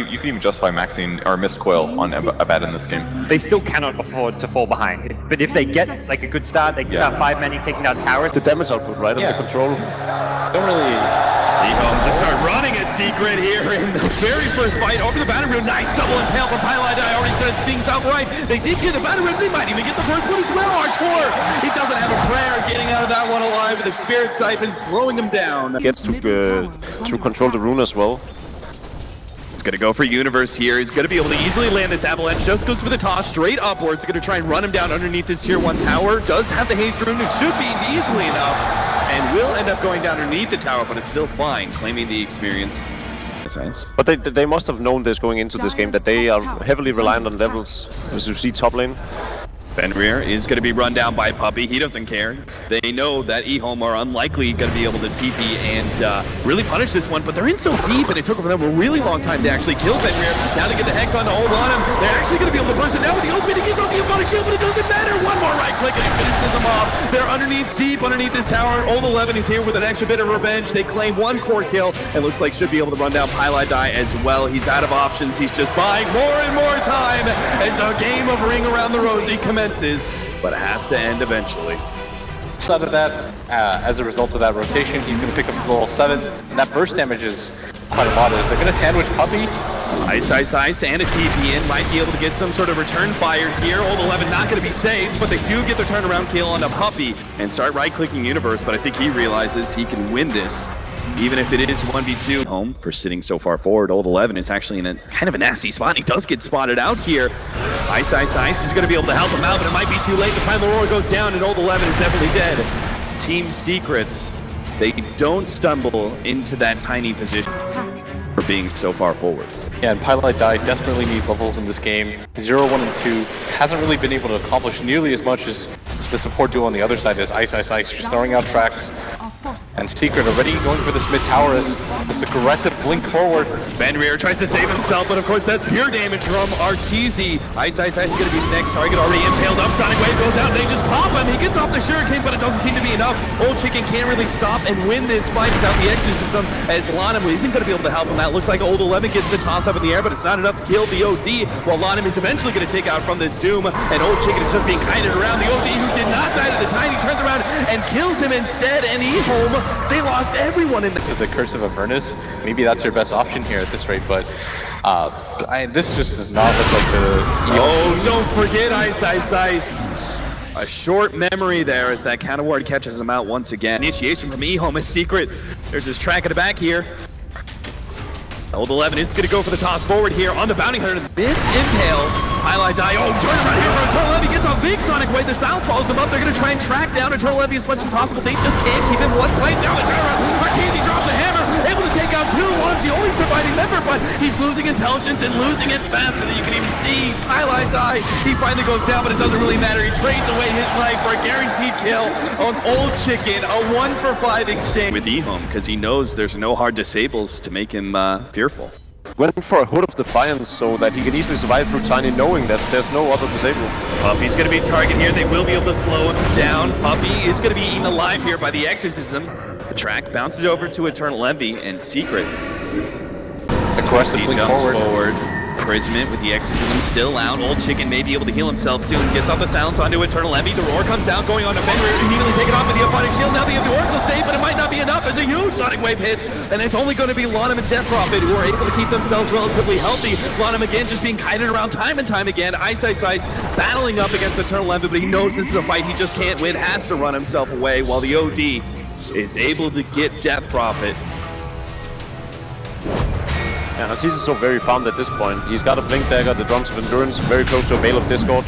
you can even justify maxing or missed coil on Abad in this game. They still cannot afford to fall behind. But if they get like a good start, they can start 5 many taking down towers. The damage output, right? Yeah. And the control. Don't really. EHOME just start running at Secret here in the very first fight over the battlefield. Nice double impale from pieliedie. I already said things outright. They did get the battlefield. They might even get the first one as well. R4. He doesn't have a prayer getting out of that one alive with the Spirit Siphon slowing him down. Gets to control the rune as well. He's gonna go for Universe here. He's gonna be able to easily land this avalanche. Just goes for the toss straight upwards. He's gonna try and run him down underneath this tier 1 tower. Does have the haste rune. It should be easily enough. And will end up going down underneath the tower, but it's still fine, claiming the experience. Nice. But they must have known this going into this game, that they are heavily reliant on levels, as you see top lane. Fenrir is going to be run down by Puppey. He doesn't care. They know that EHOME are unlikely going to be able to TP and really punish this one, but they're in so deep, and it took them a really long time to actually kill Fenrir. Now they get the hex on to hold on him. They're actually going to be able to burst it down with the ultimate. He gets off the embodied shield, but it doesn't matter. One more right click, and he finishes them off. They're underneath, deep underneath this tower. Old 11 is here with an extra bit of revenge. They claim 1 core kill, and looks like should be able to run down pieliedie as well. He's out of options. He's just buying more and more time as a game of Ring Around the Rosie commences. But it has to end eventually. Out of that, as a result of that rotation, he's going to pick up his level 7, and that burst damage is quite a lot. They're going to sandwich Puppey. Ice, and a TP in. Might be able to get some sort of return fire here. Old 11 not going to be saved, but they do get the turnaround kill on a Puppey and start right-clicking Universe, but I think he realizes he can win this. Even if it is 1v2. Home for sitting so far forward. Old 11 is actually in a kind of a nasty spot. He does get spotted out here. Ice is going to be able to help him out, but it might be too late. The final roar goes down, and Old 11 is definitely dead. Team Secrets, they don't stumble into that tiny position for being so far forward. Yeah, and pieliedie desperately needs levels in this game. 0, 1, and 2 hasn't really been able to accomplish nearly as much as the support duo on the other side is. Ice, just throwing out tracks. And Secret already going for this mid tower as this aggressive blink forward. Fenrir tries to save himself, but of course that's pure damage from Arteezy. Ice is going to be the next target, already impaled up. Sonic Wave goes out, they just pop him. He gets off the Shuriken, but it doesn't seem to be enough. Oldchicken can't really stop and win this fight without the exorcism, as Lanm isn't going to be able to help him out. Looks like Old 11 gets the toss up in the air, but it's not enough to kill the OD, while Lanm is eventually going to take out from this Doom, and Oldchicken is just being kited around. The OD, who did not die to the time, he turns around and kills him instead, and EHOME, they lost everyone in this. The Curse of Avernus, maybe that's your best option here at this rate, but this just does not look like the... Oh, don't forget Ice. A short memory there as that counter ward catches him out once again. Initiation from EHOME is Secret. They're just tracking it back here. Old 11 is going to go for the toss forward here on the bounty hunter. This impale. pieliedie. Oh, turn around here for EternalEnvy. Gets a big Sonic Wave. The sound follows them up. They're going to try and track down EternalEnvy as much as possible. They just can't keep him one place. Now the turnaround. Arteezy drops the hammer. Able to take out 2. One's the only surviving member, but he's losing intelligence and losing it faster than you can even see. pieliedie. He finally goes down, but it doesn't really matter. He trades away his life for a guaranteed kill on Oldchicken. A 1-for-5 exchange with EHOME, because he knows there's no hard disables to make him fearful. Went for a Hood of Defiance so that he can easily survive through Tiny, knowing that there's no other disable. Puppey's going to be target here. They will be able to slow him down. Puppey is going to be eaten alive here by the exorcism. The track bounces over to EternalEnvy and Secret. Aggressive blink forward. Imprisonment with the exorcism still out. Oldchicken may be able to heal himself soon. Gets off the silence onto EternalEnvy. The roar comes out, going on to Fenrir. Immediately taken off with the Embodied Shield. Now they have the Oracle save, but it might not be enough. There's a huge Sonic Wave hit, and it's only going to be Lanm and Death Prophet who are able to keep themselves relatively healthy. Lanm again just being kited around time and time again. Ice battling up against EternalEnvy, but he knows this is a fight he just can't win. Has to run himself away, while the OD is able to get Death Prophet. Yeah, Arteezy is so very farmed at this point. He's got a Blink Dagger, the Drums of Endurance, very close to a Veil of Discord.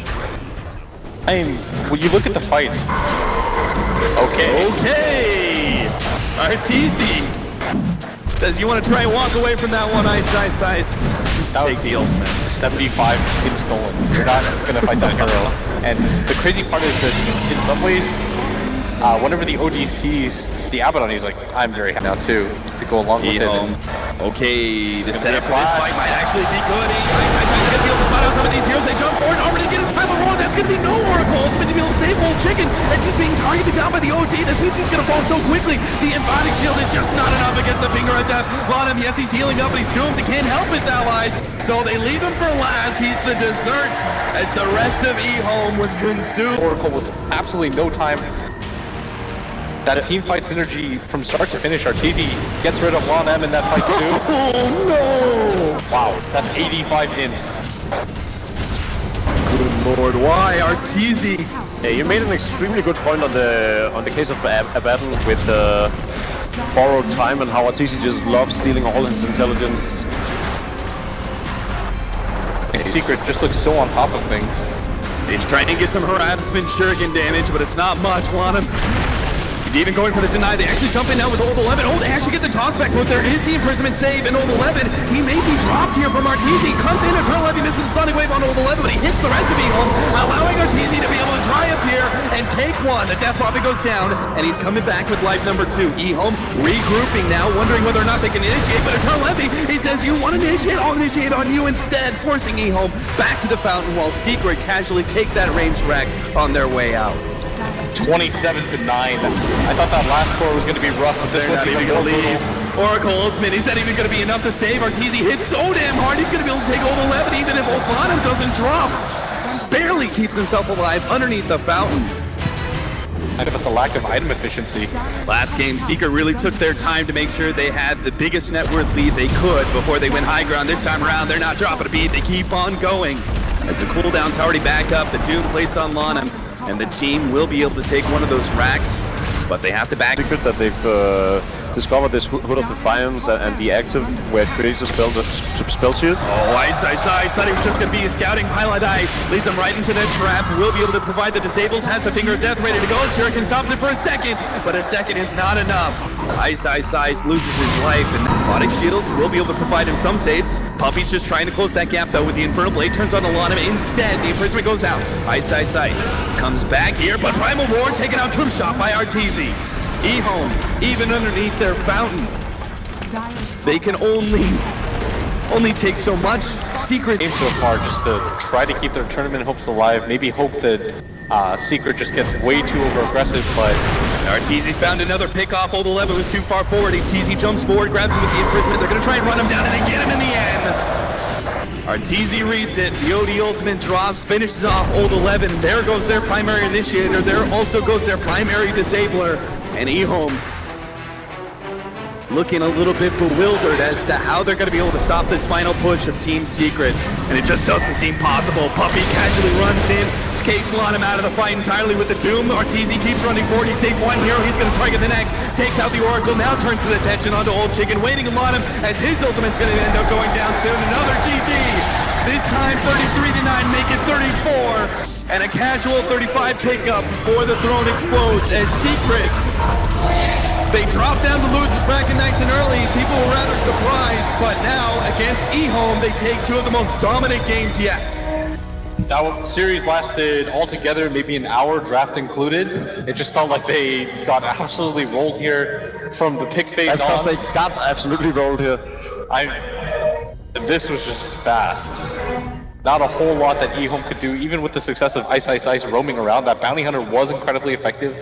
I mean, when you look at the fights... Okay! Arteezy says you want to try and walk away from that one, Ice. That Take the ultimate. 75 in stolen. You're not going to fight that hero. And the crazy part is that in some ways, whenever the OD sees the Abaddon, he's like, I'm very happy now too, to go along with him. Okay, the setup for this fight might actually be good. Ice going to be able to spot out some of these heroes. They jump forward, already get his final roll. There's going to be no Oracle ultimate to be able to save oldchicken. And he's being targeted down by the OT. This means he's going to fall so quickly. The Embodied Shield is just not enough against the Finger of Death. Lanm, yes, he's healing up, but he's doomed. He can't help his allies. So they leave him for last. He's the dessert as the rest of EHOME was consumed. Oracle with absolutely no time. That team fight synergy from start to finish. Arteezy gets rid of Lanm in that fight too. Oh no! Wow, that's 85 hints. Good lord, why Arteezy? Yeah, you made an extremely good point on the case of Abaddon with borrowed time and how Arteezy just loves stealing all his intelligence. His Secret just looks so on top of things. He's trying to get some harassment shuriken damage, but it's not much. Lanm, he's even going for the deny. They actually jump in now with Old 11. Old actually gets the toss back, but there is the imprisonment save, and Old 11, he may be dropped here from Arteezy. Comes in, EternalEnvy misses the Sonic Wave on Old 11, but he hits the rest of EHOME, allowing Arteezy to be able to try up here and take one. The Death Prophet goes down, and he's coming back with life number 2. EHOME regrouping now, wondering whether or not they can initiate, but EternalEnvy, he says, you want to initiate? I'll initiate on you instead, forcing EHOME back to the fountain while Secret casually take that ranged Rex on their way out. 27-9. I thought that last score was going to be rough, but this one's even more brutal. Oracle ultimate, is that even going to be enough to save? Arteezy hits so damn hard, he's going to be able to take Old 11 even if Old Lanm doesn't drop. Barely keeps himself alive underneath the fountain. And about the lack of item efficiency. Last game, Secret really took their time to make sure they had the biggest net worth lead they could before they went high ground. This time around, they're not dropping a beat, they keep on going. As the cooldown's already back up, the Doom placed on Lanm, and the team will be able to take one of those racks, but they have to back. Secret that they've discovered this Hood of Defiance and the active where it creates a spell shield. Oh, Ice. Thought he was just going to be a scouting pieliedie. Leads them right into that trap. Will be able to provide the disables. Has the Finger of Death ready to go. Shuriken stops it for a second, but a second is not enough. Ice loses his life, and Body Shields will be able to provide him some saves. Puppey's just trying to close that gap, though, with the Infernal Blade. Turns on the Lanm. Instead, the imprisonment goes out. Ice. Comes back here, but Primal Roar taken out to shot by Arteezy. EHOME, even underneath their fountain, they can only take so much. Secret Game so far just to try to keep their tournament hopes alive. Maybe hope that Secret just gets way too over aggressive, but Arteezy found another pick off. Old 11 was too far forward. Arteezy jumps forward, grabs him with the imprisonment. They're going to try and run him down, and they get him in the end. Arteezy reads it. The OD ultimate drops, finishes off Old 11. There goes their primary initiator. There also goes their primary disabler. And EHOME looking a little bit bewildered as to how they're going to be able to stop this final push of Team Secret. And it just doesn't seem possible. Puppey casually runs in, Case Lanm out of the fight entirely with the Doom. Arteezy keeps running forward. He saved one hero. He's going to target the next. Takes out the Oracle. Now turns his attention onto oldchicken. Waiting on Lanm as his ultimate's going to end up going down soon. Another GG. This time 33-9. Make it 34. And a casual 35 pickup before the throne explodes as Secret, they drop down to losers bracket nice and early. People were rather surprised, but now against EHOME, they take two of the most dominant games yet. that series lasted altogether maybe an hour, draft included. It just felt like they got absolutely rolled here from the pick phase That's because on. they got absolutely rolled here. This was just fast. Not a whole lot that EHOME could do, even with the success of Ice roaming around. That Bounty Hunter was incredibly effective.